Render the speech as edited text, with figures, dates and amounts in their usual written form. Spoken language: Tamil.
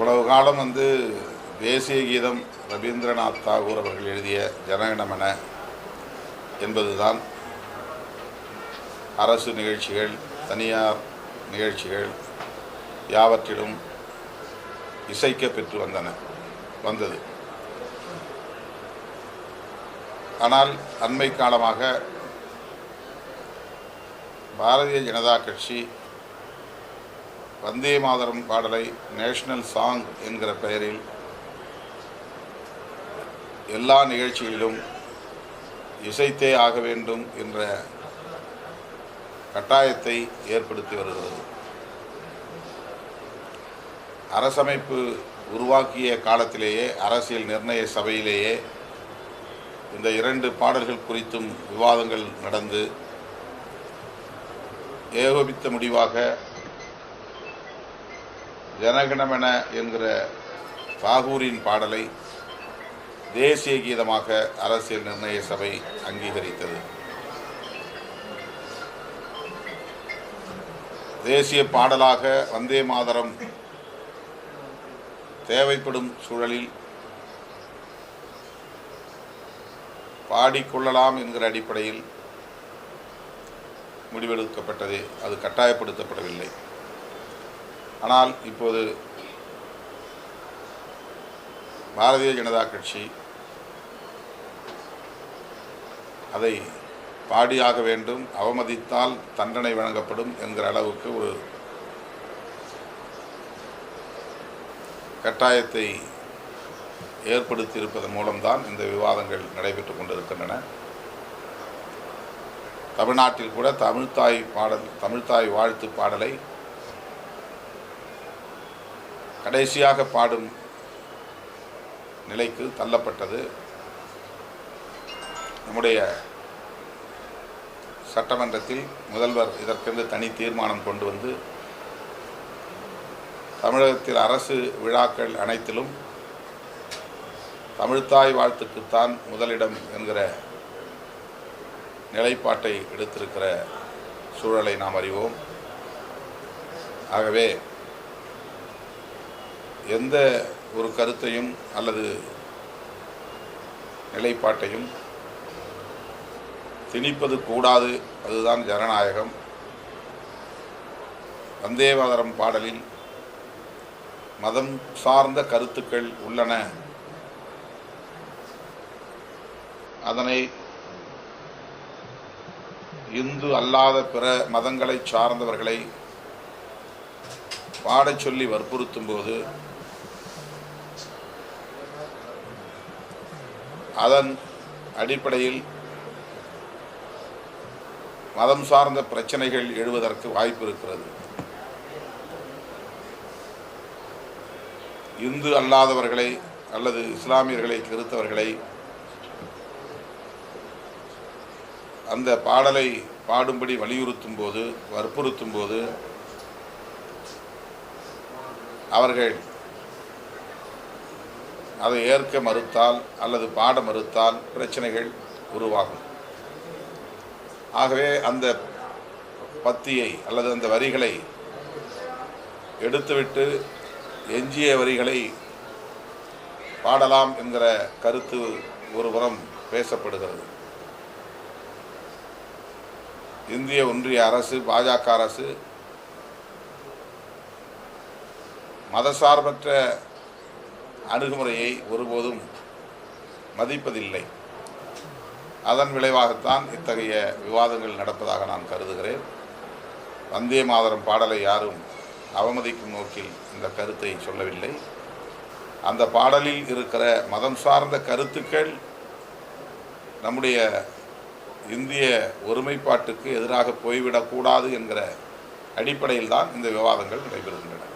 இவ்வளவு காலம் தேசிய கீதம் ரவீந்திரநாத் தாகூர் அவர்கள் எழுதிய ஜனகணமன என்பதுதான் அரசு நிகழ்ச்சிகள், தனியார் நிகழ்ச்சிகள் யாவற்றிலும் இசைக்க பெற்று வந்தது. ஆனால் அண்மை காலமாக பாரதிய ஜனதா கட்சி வந்தே மாதரம் பாடலை நேஷனல் சாங் என்கிற பெயரில் எல்லா நிகழ்ச்சிகளிலும் இசைத்தே ஆக வேண்டும் என்ற கட்டாயத்தை ஏற்படுத்தி வருகிறது. அரசமைப்பு உருவாக்கிய காலத்திலேயே அரசியல் நிர்ணய சபையிலேயே இந்த இரண்டு பாடல்கள் குறித்தும் விவாதங்கள் நடந்து ஏகோபித்த முடிவாக ஜனகணமன என்கிற தாகூரின் பாடலை தேசிய கீதமாக அரசியல் நிர்ணய சபை அங்கீகரித்தது. தேசிய பாடலாக வந்தே மாதரம் தேவைப்படும் சூழலில் பாடிக்கொள்ளலாம் என்கிற அடிப்படையில் முடிவெடுக்கப்பட்டது. அது கட்டாயப்படுத்தப்படவில்லை. ஆனால் இப்போது பாரதிய ஜனதா கட்சி அதை பாடியாக வேண்டும், அவமதித்தால் தண்டனை வழங்கப்படும் என்கிற அளவுக்கு ஒரு கட்டாயத்தை ஏற்படுத்தியிருப்பதன் மூலம்தான் இந்த விவாதங்கள் நடைபெற்று கொண்டிருக்கின்றன. தமிழ்நாட்டில் கூட தமிழ்த்தாய் வாழ்த்து பாடலை கடைசியாக பாடும் நிலைக்கு தள்ளப்பட்டது. நம்முடைய சட்டமன்றத்தில் முதல்வர் இதற்கென்று தனி தீர்மானம் கொண்டு வந்து தமிழகத்தில் அரசு விழாக்கள் அனைத்திலும் தமிழ்த்தாய் வாழ்த்துக்குத்தான் முதலிடம் என்கிற நிலைப்பாட்டை எடுத்திருக்கிற சூழலை நாம் அறிவோம். ஆகவே எந்த ஒரு கருத்தையும் அல்லது நிலைப்பாட்டையும் திணிப்பது கூடாது. அதுதான் ஜனநாயகம். வந்தே மாதரம் பாடலில் மதம் சார்ந்த கருத்துக்கள் உள்ளன. அதனை இந்து அல்லாத பிற மதங்களை சார்ந்தவர்களை பாடச் சொல்லி வற்புறுத்தும் போது அதன் அடிப்படையில் மதம் சார்ந்த பிரச்சனைகள் எழுவதற்கு வாய்ப்பு இருக்கிறது. இந்து அல்லாதவர்களை அல்லது இஸ்லாமியர்களை, கிறிஸ்தவர்களை அந்த பாடலை பாடும்படி வலியுறுத்தும் போது, வற்புறுத்தும் போது அவர்கள் அதை ஏற்க மறுத்தால் அல்லது பாட மறுத்தால் பிரச்சனைகள் உருவாகும். ஆகவே அந்த பத்தியை அல்லது அந்த வரிகளை எடுத்துவிட்டு எஞ்சிய வரிகளை பாடலாம் என்கிற கருத்து ஒருபுறம் பேசப்படுகிறது. இந்திய ஒன்றிய அரசு, பாஜக அரசு மதசார்பற்ற அணுகுமுறையை ஒருபோதும் மதிப்பதில்லை. அதன் விளைவாகத்தான் இத்தகைய விவாதங்கள் நடப்பதாக நான் கருதுகிறேன். வந்தே மாதரம் பாடலை யாரும் அவமதிக்கும் நோக்கில் இந்த கருத்தை சொல்லவில்லை. அந்த பாடலில் இருக்கிற மதம் சார்ந்த கருத்துக்கள் நம்முடைய இந்திய ஒருமைப்பாட்டுக்கு எதிராக போய்விடக்கூடாது என்கிற அடிப்படையில் தான் இந்த விவாதங்கள் நடைபெறுகின்றன.